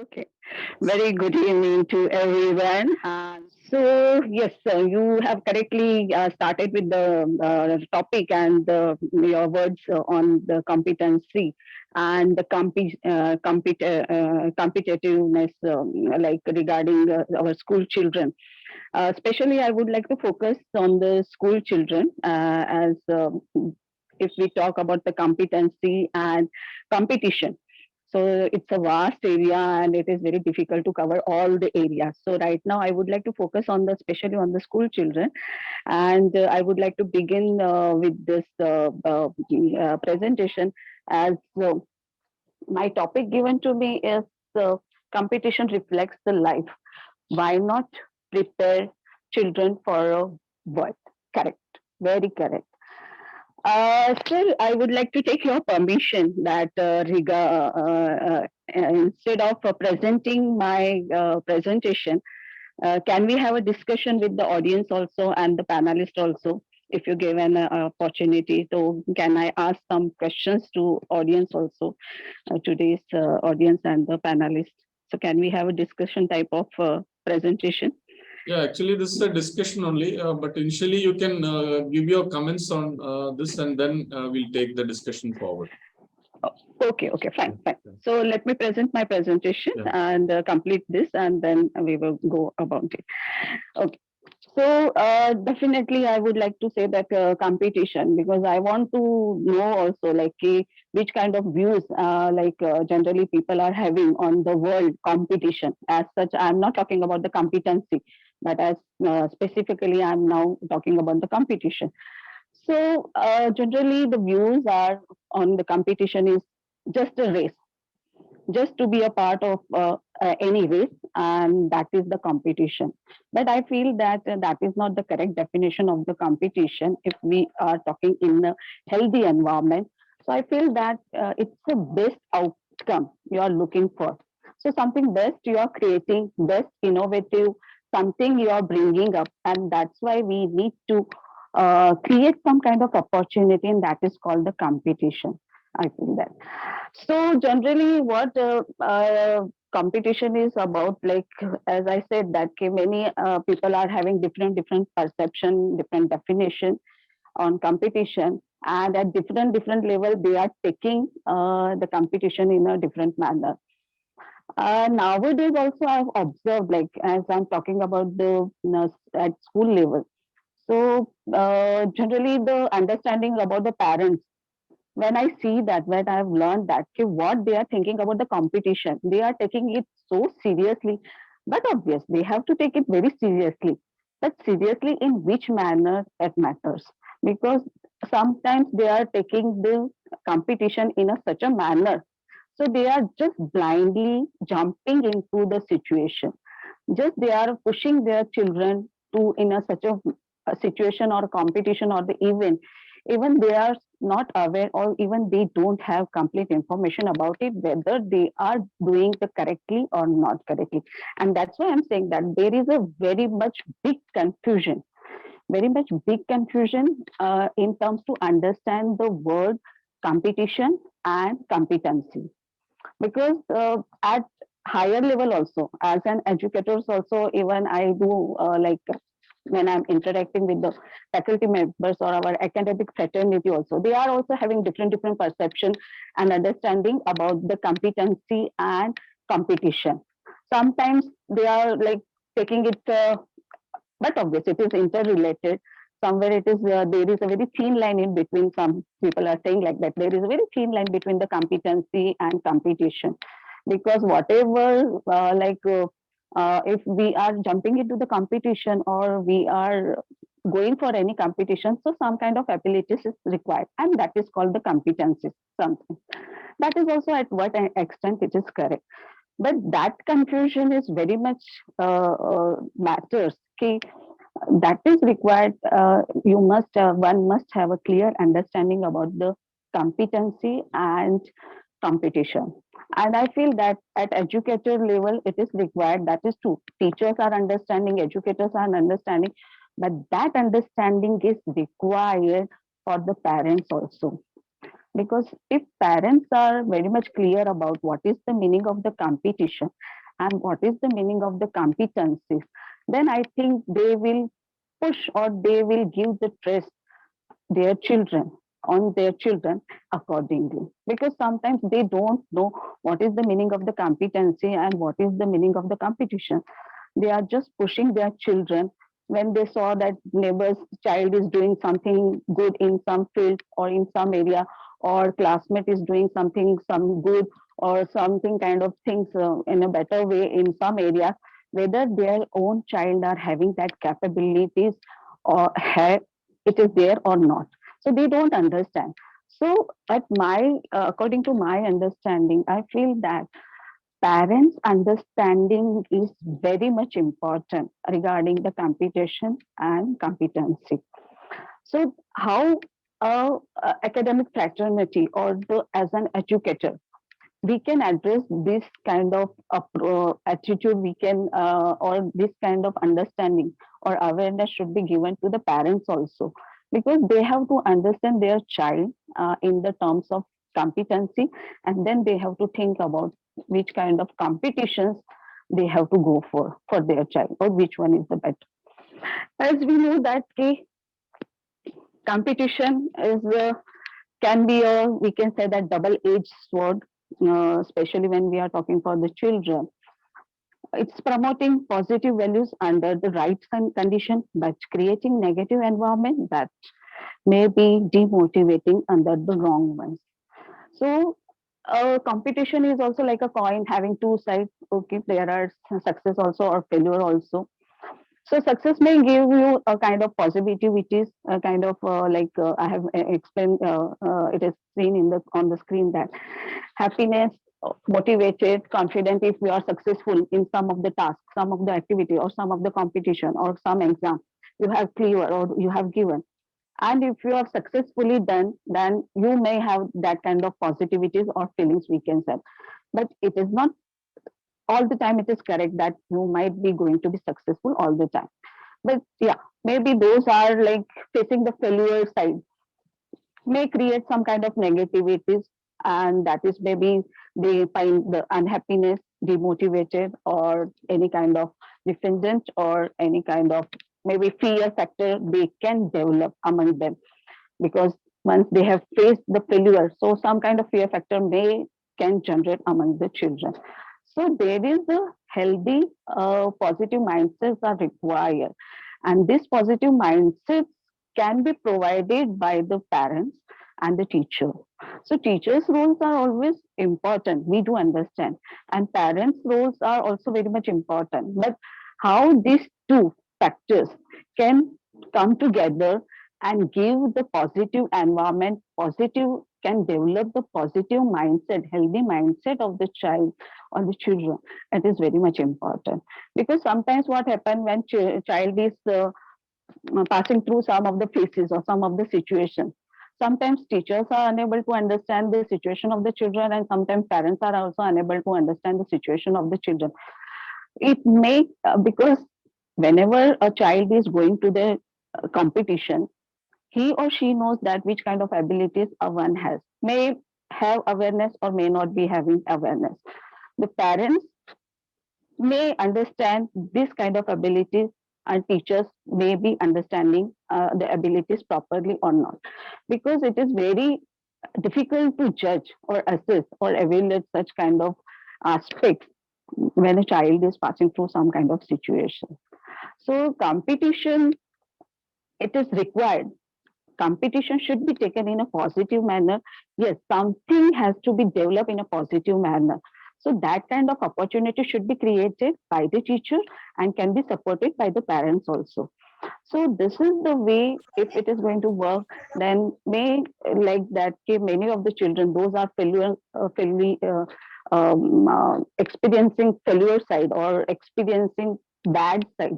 Okay. Very good evening to everyone. Yes, you have correctly started with the topic and your words on the competency and the competitiveness, like regarding our school children. Especially, I would like to focus on the school children as if we talk about the competency and competition. So it's a vast area and it is very difficult to cover all the areas. So right now I would like to focus on the especially on the school children, and I would like to begin with this presentation as my topic given to me is competition reflects the life. Why not prepare children for a world? Correct. Very correct. Sir, I would like to take your permission that instead of presenting my presentation, can we have a discussion with the audience also and the panelist also? If you give an opportunity, so can I ask some questions to audience also, today's audience and the panelists? So can we have a discussion type of presentation? Yeah, actually, this is a discussion only, but initially you can give your comments on this and then we'll take the discussion forward. Okay, fine, fine. So let me present my presentation and complete this, and then we will go about it. Okay. So definitely, I would like to say that competition, because I want to know also like which kind of views generally people are having on the world competition. As such, I'm not talking about the competency, but as specifically, I'm now talking about the competition. So generally, the views are on the competition is just a race, just to be a part of any race, and that is the competition. But I feel that that is not the correct definition of the competition if we are talking in a healthy environment. So I feel that it's the best outcome you are looking for. So something best you are creating, best innovative, something you are bringing up, and that's why we need to create some kind of opportunity, and that is called the competition. I feel that. So generally, what competition is about, like as I said, that many people are having different perception, different definition on competition, and at different level, they are taking the competition in a different manner. Nowadays, also I've observed, like as I'm talking about the at school level. So generally, the understanding about the parents, when I see that, when I've learned that, okay, what they are thinking about the competition, they are taking it so seriously. But obviously, they have to take it very seriously. But seriously, in which manner it matters? Because sometimes they are taking the competition in a such a manner. So they are just blindly jumping into the situation. Just they are pushing their children to in a such a situation or a competition or the event, even they are not aware, or even they don't have complete information about it, whether they are doing the correctly or not correctly. And that's why I'm saying that there is a very much big confusion, very much big confusion in terms to understand the word competition and competency. Because at higher level also, as an educators also, even I do when I'm interacting with the faculty members or our academic fraternity also, they are also having different perception and understanding about the competency and competition. Sometimes they are like taking it, but obviously it is interrelated. Somewhere it is there is a very thin line in between. Some people are saying like that there is a very thin line between the competency and competition, because whatever if we are jumping into the competition or we are going for any competition, so some kind of abilities is required, and that is called the competency. Something that is also at what extent it is correct, but that confusion is very much matters. Okay, that is required. You must one must have a clear understanding about the competency and competition. And I feel that at educator level it is required. That is true, teachers are understanding, educators are understanding, but that understanding is required for the parents also. Because if parents are very much clear about what is the meaning of the competition, and what is the meaning of the competencies, then I think they will push or they will give the trust their children on their children accordingly, because sometimes they don't know what is the meaning of the competency and what is the meaning of the competition. They are just pushing their children when they saw that neighbor's child is doing something good in some field or in some area, or classmate is doing something some good or something kind of things in a better way in some area, whether their own child are having that capabilities or it is there or not. So they don't understand. So at my according to my understanding, I feel that parents understanding is very much important regarding the competition and competency. So how academic fraternity or as an educator we can address this kind of attitude, we can or this kind of understanding or awareness should be given to the parents also, because they have to understand their child in the terms of competency, and then they have to think about which kind of competitions they have to go for their child, or which one is the better. As we know that competition is can be a, we can say that, double edged sword, especially when we are talking for the children. It's promoting positive values under the right condition, but creating negative environment that may be demotivating under the wrong ones. So competition is also like a coin having two sides. Okay, there are success also or failure also. So success may give you a kind of positivities, a kind of I have explained. It is seen in the on the screen that happiness, motivated, confident if we are successful in some of the tasks, some of the activity, or some of the competition, or some exam you have cleared or you have given. And if you have successfully done, then you may have that kind of positivities or feelings, we can say. But it is not all the time it is correct that you might be going to be successful all the time. But yeah, maybe those are like facing the failure side may create some kind of negativities, and that is maybe they find the unhappiness, demotivated, or any kind of defendant, or any kind of maybe fear factor they can develop among them, because once they have faced the failure, so some kind of fear factor may can generate among the children. So there is a healthy positive mindsets are required, and this positive mindset can be provided by the parents and the teacher. So teachers roles are always important, we do understand, and parents roles are also very much important, but how these two factors can come together and give the positive environment, positive can develop the positive mindset, healthy mindset of the child or the children. It is very much important, because sometimes what happens when child is passing through some of the phases or some of the situations, sometimes teachers are unable to understand the situation of the children, and sometimes parents are also unable to understand the situation of the children. It may because whenever a child is going to the competition, he or she knows that which kind of abilities a one has, may have awareness or may not be having awareness. The parents may understand this kind of abilities, and teachers may be understanding the abilities properly or not, because it is very difficult to judge or assess or evaluate such kind of aspects when a child is passing through some kind of situation. So competition, it is required. Competition should be taken in a positive manner. Yes, something has to be developed in a positive manner. So that kind of opportunity should be created by the teacher and can be supported by the parents also. So this is the way, if it is going to work, then may like that many of the children, those are experiencing failure side or experiencing bad side.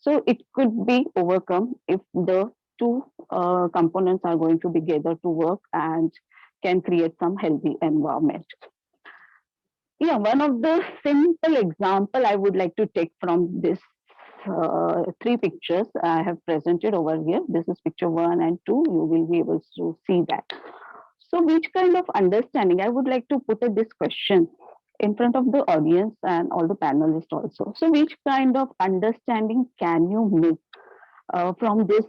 So it could be overcome if the two components are going to be gathered to work and can create some healthy environment. Yeah, one of the simple example I would like to take from this three pictures I have presented over here. This is picture 1 and 2. You will be able to see that. So which kind of understanding, I would like to put this question. in front of the audience and all the panelists also. So which kind of understanding can you make from this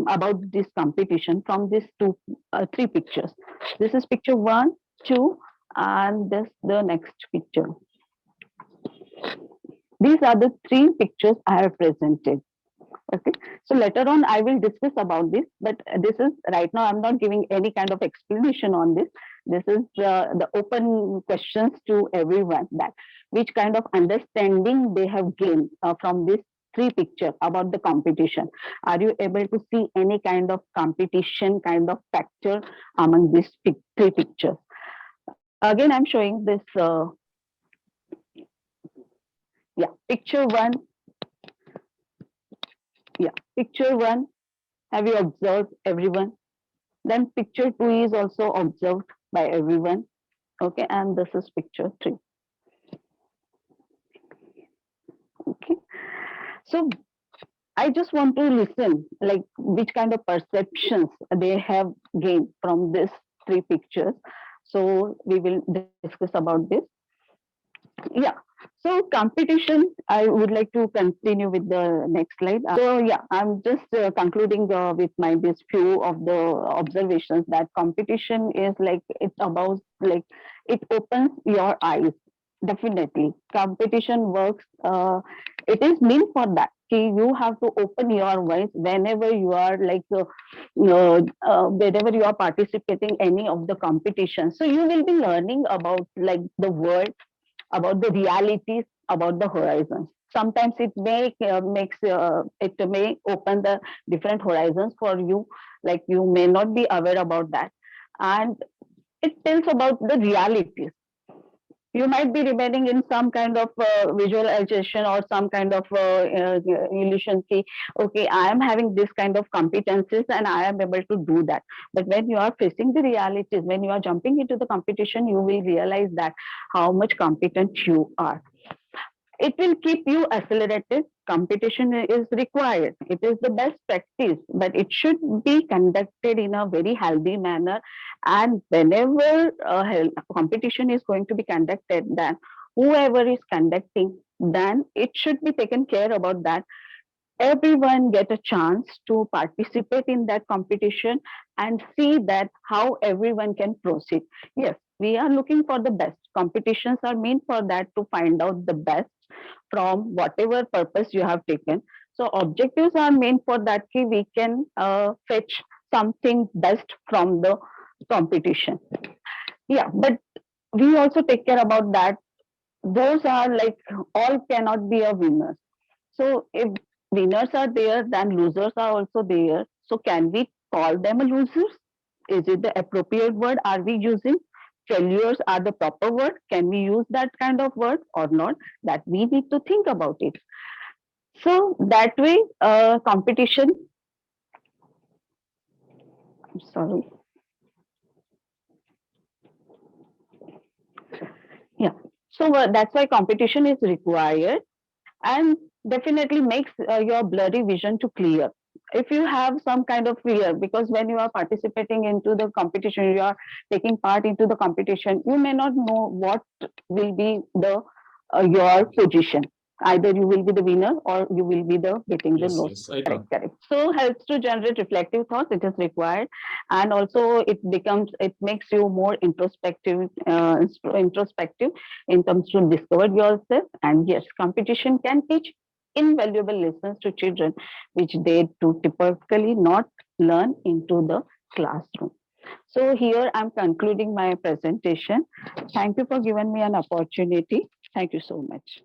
about this competition from these three pictures? This is picture 1, 2, and this the next picture. These are the three pictures I have presented. Okay, so later on I will discuss about this, but this is right now I'm not giving any kind of explanation on this. This is the open questions to everyone, that which kind of understanding they have gained from this three picture about the competition. Are you able to see any kind of competition kind of factor among these three pictures? Again, I'm showing this. Yeah, picture 1. Yeah, picture 1. Have you observed, everyone? Then picture 2 is also observed by everyone. Okay, and this is picture 3. Okay, so I just want to listen, like which kind of perceptions they have gained from these three pictures. So we will discuss about this. Yeah. So competition, I would like to continue with the next slide. So yeah, I'm just concluding with my this few of the observations that competition is like it's about like it opens your eyes. Definitely, competition works. It is meant for that. Okay, you have to open your eyes whenever you are like whenever you are participating any of the competition. So you will be learning about like the world, about the realities, about the horizons. Sometimes it may it may open the different horizons for you, like you may not be aware about that, and it tells about the realities. You might be remaining in some kind of visualization or some kind of illusion. See, okay, I am having this kind of competencies and I am able to do that. But when you are facing the realities, when you are jumping into the competition, you will realize that how much competent you are. It will keep you accelerated. Competition is required. It is the best practice, but it should be conducted in a very healthy manner. And whenever competition is going to be conducted, then whoever is conducting, then it should be taken care about that everyone get a chance to participate in that competition and see that how everyone can proceed. Yes, we are looking for the best. Competitions are meant for that, to find out the best from whatever purpose you have taken. So objectives are meant for that we can fetch something best from the competition. Yeah, but we also take care about that. Those are like all cannot be a winner. So if winners are there, then losers are also there. So can we call them a losers? Is it the appropriate word? Are we using failures are the proper word? Can we use that kind of word or not? That we need to think about it. So that way, competition. I'm sorry. Yeah. So that's why competition is required, and definitely makes your blurry vision to clear. If you have some kind of fear, because when you are participating into the competition, you are taking part into the competition, you may not know what will be the your position. Either you will be the winner or you will be the getting the Yes, loss. yes, I Correct, can. correct. So helps to generate reflective thoughts. It is required, and also it makes you more introspective in terms to discover yourself. And yes, competition can teach invaluable lessons to children, which they do typically not learn into the classroom. So here I'm concluding my presentation. Thank you for giving me an opportunity. Thank you so much.